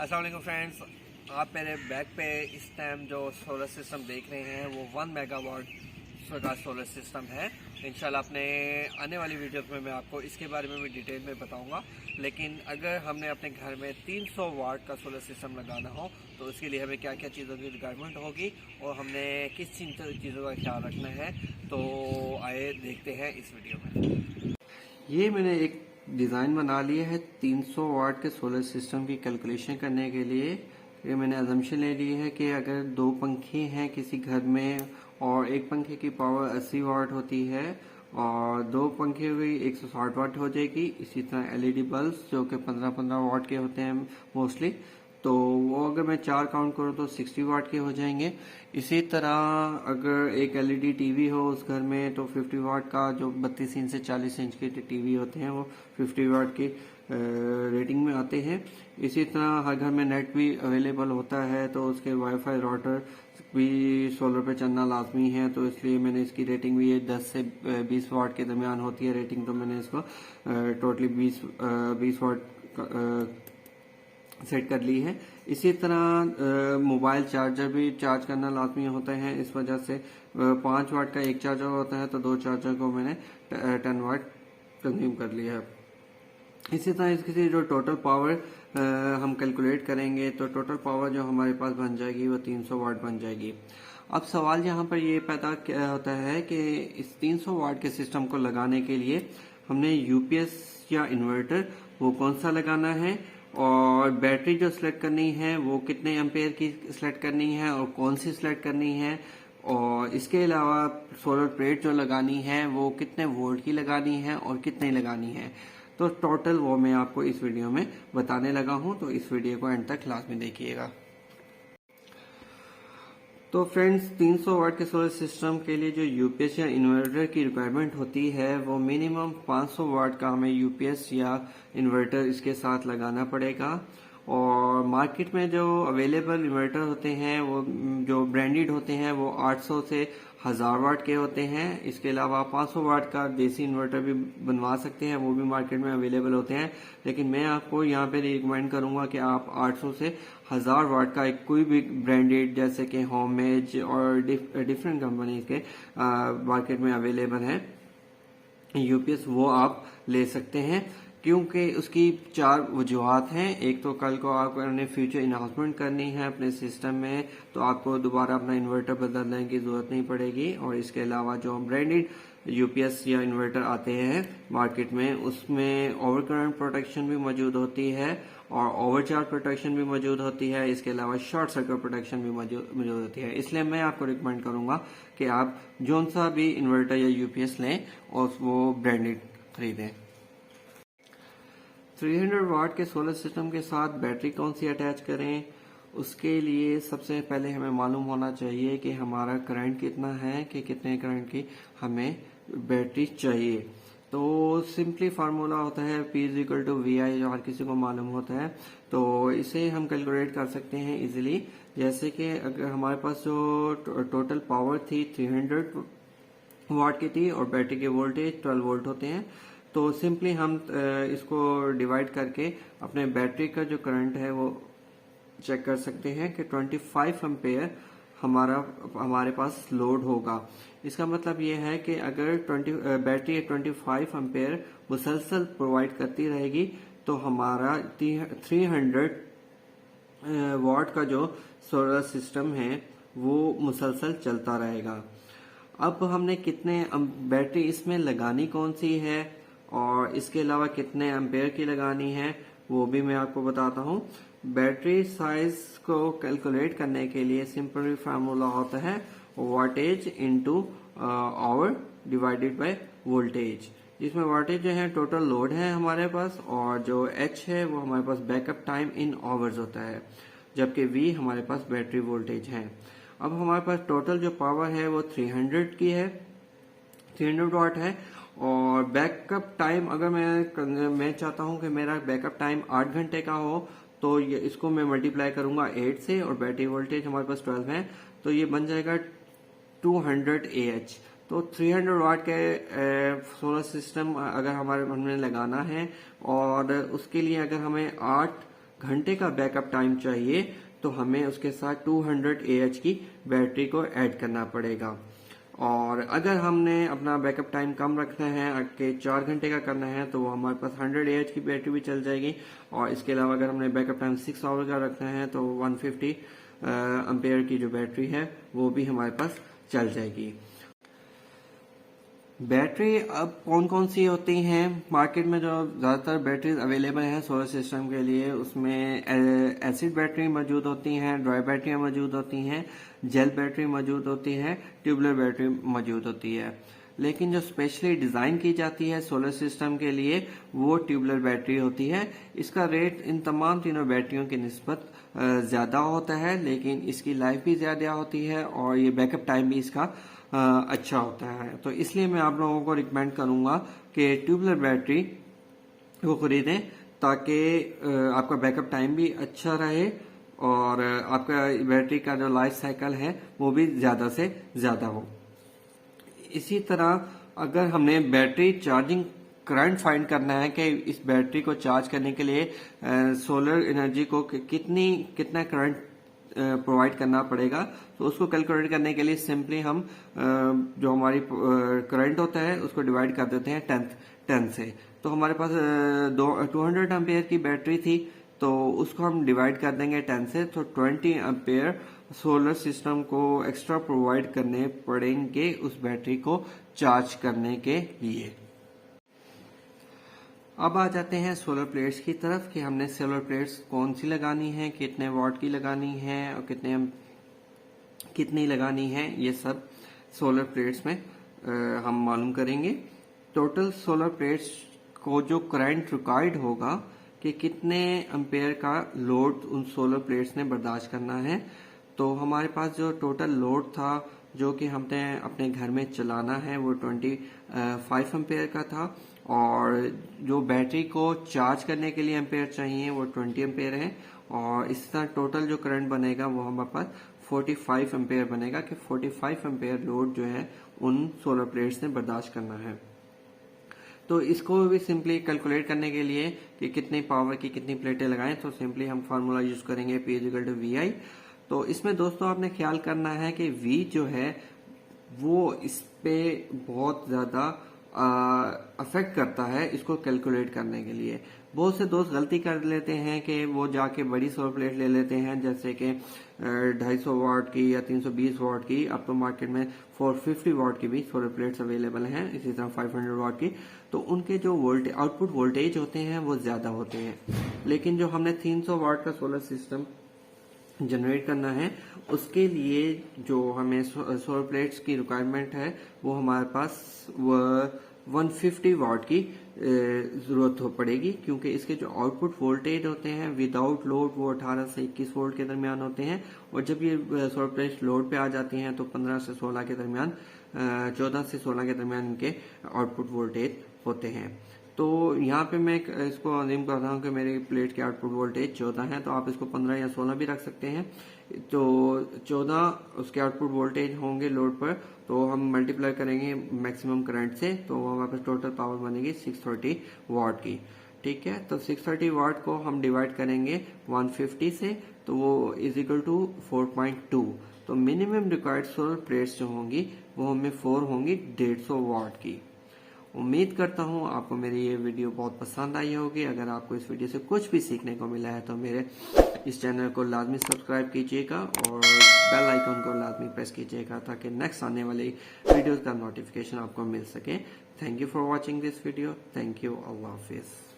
अस्सलाम वालेकुम फ्रेंड्स, आप मेरे बैक पे इस टाइम जो सोलर सिस्टम देख रहे हैं वो 1 मेगावाट का सोलर सिस्टम है। इंशाल्लाह अपने आने वाली वीडियोस में मैं आपको इसके बारे में भी डिटेल में बताऊंगा। लेकिन अगर हमने अपने घर में 300 वाट का सोलर सिस्टम लगाना हो तो उसके लिए हमें क्या क्या चीज़ों की रिक्वायरमेंट होगी और हमने किस चीज़ों का ख्याल रखना है, तो आइए देखते हैं इस वीडियो में। ये मैंने एक डिज़ाइन बना लिया है 300 वाट के सोलर सिस्टम की कैलकुलेशन करने के लिए। ये मैंने अजम्पशन ले ली है कि अगर दो पंखे हैं किसी घर में और एक पंखे की पावर 80 वाट होती है और दो पंखे हुई 160 वाट हो जाएगी। इसी तरह एलईडी बल्ब जो कि 15-15 वाट के होते हैं मोस्टली, तो वो अगर मैं 4 काउंट करूँ तो 60 वाट के हो जाएंगे। इसी तरह अगर एक एलईडी टीवी हो उस घर में तो 50 वाट का, जो 32 इंच से 40 इंच के टीवी होते हैं वो 50 वाट की रेटिंग में आते हैं। इसी तरह हर घर में नेट भी अवेलेबल होता है तो उसके वाईफाई राउटर भी सोलर पे चलना लाजमी है, तो इसलिए मैंने इसकी रेटिंग भी 10 से 20 वाट के दरमियान होती है रेटिंग, तो मैंने इसको टोटली 20 वाट सेट कर ली है। इसी तरह मोबाइल चार्जर भी चार्ज करना लाजमी होता है, इस वजह से 5 वाट का एक चार्जर होता है तो दो चार्जर को मैंने 10 वाट कंज्यूम कर लिया है। इसी तरह इसकी जो टोटल पावर हम कैलकुलेट करेंगे तो टोटल पावर जो हमारे पास बन जाएगी वो 300 वाट बन जाएगी। अब सवाल यहाँ पर ये पैदा क्या होता है कि इस 300 वाट के सिस्टम को लगाने के लिए हमने यूपीएस या इन्वर्टर वो कौन सा लगाना है और बैटरी जो सिलेक्ट करनी है वो कितने एम्पेयर की सिलेक्ट करनी है और कौन सी सिलेक्ट करनी है, और इसके अलावा सोलर प्लेट जो लगानी है वो कितने वोल्ट की लगानी है और कितने लगानी है। तो टोटल वो मैं आपको इस वीडियो में बताने लगा हूं, तो इस वीडियो को एंड तक क्लास में देखिएगा। तो फ्रेंड्स, 300 वाट के सोलर सिस्टम के लिए जो यूपीएस या इन्वर्टर की रिक्वायरमेंट होती है वो मिनिमम 500 वाट का हमें यूपीएस या इन्वर्टर इसके साथ लगाना पड़ेगा। और मार्केट में जो अवेलेबल इन्वर्टर होते हैं वो जो ब्रांडेड होते हैं वो 800 से 1000 वाट के होते हैं। इसके अलावा 500 वाट का देसी इन्वर्टर भी बनवा सकते हैं, वो भी मार्केट में अवेलेबल होते हैं। लेकिन मैं आपको यहाँ पे रिकमेंड करूंगा कि आप 800 से 1000 वाट का एक कोई भी ब्रांडेड जैसे कि होमेज और डिफरेंट कंपनी के मार्केट में अवेलेबल है यूपीएस, वो आप ले सकते हैं। क्योंकि उसकी 4 वजूहत हैं। एक तो कल को आपने फ्यूचर इन्हांसमेंट करनी है अपने सिस्टम में तो आपको दोबारा अपना इन्वर्टर बदलने की जरूरत नहीं पड़ेगी। और इसके अलावा जो ब्रांडेड यूपीएस या इन्वर्टर आते हैं मार्केट में उसमें ओवर करंट प्रोटेक्शन भी मौजूद होती है और ओवरचार्ज प्रोटेक्शन भी मौजूद होती है। इसके अलावा शॉर्ट सर्किट प्रोटेक्शन भी मौजूद होती है। इसलिए मैं आपको रिकमेंड करूंगा कि आप जोन सा भी इन्वर्टर या यूपीएस लें और वो ब्रांडेड खरीदें। 300 वाट के सोलर सिस्टम के साथ बैटरी कौन सी अटैच करें, उसके लिए सबसे पहले हमें मालूम होना चाहिए कि हमारा करंट कितना है, कि कितने करंट की हमें बैटरी चाहिए। तो सिंपली फार्मूला होता है P=VI, जो हर किसी को मालूम होता है, तो इसे हम कैलकुलेट कर सकते हैं इजीली। जैसे कि अगर हमारे पास जो टोटल पावर थी 300 वाट की थी और बैटरी के वोल्टेज 12 वोल्ट होते हैं, तो सिंपली हम इसको डिवाइड करके अपने बैटरी का जो करंट है वो चेक कर सकते हैं कि 25 एम्पेयर हमारे पास लोड होगा। इसका मतलब ये है कि अगर बैटरी 25 एम्पेयर मुसलसल प्रोवाइड करती रहेगी तो हमारा 300 वाट का जो सोलर सिस्टम है वो मुसलसल चलता रहेगा। अब हमने कितने बैटरी इसमें लगानी कौन सी है और इसके अलावा कितने एम्पेयर की लगानी है वो भी मैं आपको बताता हूँ। बैटरी साइज को कैलकुलेट करने के लिए सिंपल फार्मूला होता है wattage into hour divided by voltage, जिसमें वाटेज जो है टोटल लोड है हमारे पास और जो एच है वो हमारे पास बैकअप टाइम इन आवर्स होता है, जबकि वी हमारे पास बैटरी वोल्टेज है। अब हमारे पास टोटल जो पावर है वो 300 की है, 300 वाट है। और बैकअप टाइम अगर मैं चाहता हूं कि मेरा बैकअप टाइम 8 घंटे का हो तो इसको मैं मल्टीप्लाई करूंगा 8 से और बैटरी वोल्टेज हमारे पास 12 है तो ये बन जाएगा 200 AH। तो 300 वाट के सोलर सिस्टम अगर हमने लगाना है और उसके लिए अगर हमें 8 घंटे का बैकअप टाइम चाहिए तो हमें उसके साथ 200 AH की बैटरी को ऐड करना पड़ेगा। और अगर हमने अपना बैकअप टाइम कम रखना है कि 4 घंटे का करना है तो वो हमारे पास 100 AH की बैटरी भी चल जाएगी। और इसके अलावा अगर हमने बैकअप टाइम 6 आवर का रखना है तो 150 एम्पेयर की जो बैटरी है वो भी हमारे पास चल जाएगी। बैटरी अब कौन कौन सी होती हैं मार्केट में? जो ज़्यादातर बैटरीज अवेलेबल हैं सोलर सिस्टम के लिए, उसमें एसिड बैटरी मौजूद होती हैं, ड्राई बैटरियाँ मौजूद होती हैं, जेल बैटरी मौजूद होती है, ट्यूबुलर बैटरी मौजूद होती है। लेकिन जो स्पेशली डिज़ाइन की जाती है सोलर सिस्टम के लिए वो ट्यूबुलर बैटरी होती है। इसका रेट इन तमाम तीनों बैटरियों की निस्बत ज़्यादा होता है, लेकिन इसकी लाइफ भी ज़्यादा होती है और ये बैकअप टाइम भी इसका अच्छा होता है। तो इसलिए मैं आप लोगों को रिकमेंड करूंगा कि ट्यूबुलर बैटरी को खरीदें ताकि आपका बैकअप टाइम भी अच्छा रहे और आपका बैटरी का जो लाइफ साइकिल है वो भी ज़्यादा से ज़्यादा हो। इसी तरह अगर हमने बैटरी चार्जिंग करंट फाइंड करना है कि इस बैटरी को चार्ज करने के लिए सोलर एनर्जी को कितना करंट प्रोवाइड करना पड़ेगा, तो उसको कैलकुलेट करने के लिए सिंपली हम जो हमारी करंट होता है उसको डिवाइड कर देते हैं 10 से। तो हमारे पास 200 एम्पेयर की बैटरी थी तो उसको हम डिवाइड कर देंगे 10 से, तो 20 एम्पेयर सोलर सिस्टम को एक्स्ट्रा प्रोवाइड करने पड़ेंगे उस बैटरी को चार्ज करने के लिए। अब आ जाते हैं सोलर प्लेट्स की तरफ कि हमने सोलर प्लेट्स कौन सी लगानी है, कितने वाट की लगानी है और कितनी लगानी है, ये सब सोलर प्लेट्स में हम मालूम करेंगे। टोटल सोलर प्लेट्स को जो करंट रिक्वायर्ड होगा कि कितने एम्पेयर का लोड उन सोलर प्लेट्स ने बर्दाश्त करना है। तो हमारे पास जो टोटल लोड था जो कि हमने अपने घर में चलाना है वो 25 एम्पेयर का था, और जो बैटरी को चार्ज करने के लिए एम्पेयर चाहिए वो 20 एम्पेयर है। और इस तरह टोटल जो करंट बनेगा वो हमारे पास 45 एम्पेयर बनेगा कि 45 एम्पेयर लोड जो है उन सोलर प्लेट्स ने बर्दाश्त करना है। तो इसको भी सिंपली कैलकुलेट करने के लिए कि कितनी पावर की कितनी प्लेटें लगाएं, तो सिंपली हम फार्मूला यूज करेंगे P=VI। तो इसमें दोस्तों आपने ख्याल करना है कि V जो है वो इस पे बहुत ज्यादा अफेक्ट करता है इसको कैलकुलेट करने के लिए। बहुत से दोस्त गलती कर लेते हैं कि वो जाके बड़ी सोलर प्लेट ले लेते हैं, जैसे कि 250 वाट की या 320 वाट की। अब तो मार्केट में 450 वाट की भी सोलर प्लेट्स अवेलेबल हैं, इसी तरह 500 वाट की। तो उनके जो आउटपुट वोल्टेज होते हैं वो ज्यादा होते हैं, लेकिन जो हमने 300 वाट का सोलर सिस्टम जनरेट करना है उसके लिए जो हमें सोलर प्लेट्स की रिक्वायरमेंट है वो हमारे पास 150 वाट की जरूरत हो पड़ेगी, क्योंकि इसके जो आउटपुट वोल्टेज होते हैं विदाउट लोड वो 18 से 21 वोल्ट के दरमियान होते हैं, और जब ये सोलर प्लेट्स लोड पे आ जाती हैं तो 15 से 16 के दरमियान 14 से 16 के दरमियान इनके आउटपुट वोल्टेज होते हैं। तो यहाँ पे मैं इसको अजीम कर रहा हूँ कि मेरी प्लेट के आउटपुट वोल्टेज 14 है, तो आप इसको 15 या 16 भी रख सकते हैं। तो 14 उसके आउटपुट वोल्टेज होंगे लोड पर, तो हम मल्टीप्लाई करेंगे मैक्सिमम करंट से, तो हमारे पास टोटल पावर बनेगी 630 वाट की। ठीक है, तो 630 वाट को हम डिवाइड करेंगे 150 से, तो वो इज इक्वल टू 4.2। तो मिनिमम रिक्वायर्ड सोलर प्लेट्स जो होंगी वो हमें 4 होंगी 150 वाट की। उम्मीद करता हूँ आपको मेरी ये वीडियो बहुत पसंद आई होगी। अगर आपको इस वीडियो से कुछ भी सीखने को मिला है तो मेरे इस चैनल को लाजमी सब्सक्राइब कीजिएगा और बेल आइकन को लाजमी प्रेस कीजिएगा ताकि नेक्स्ट आने वाली वीडियोस का नोटिफिकेशन आपको मिल सके। Thank you for watching this video. Thank you. Allah हाफिज़।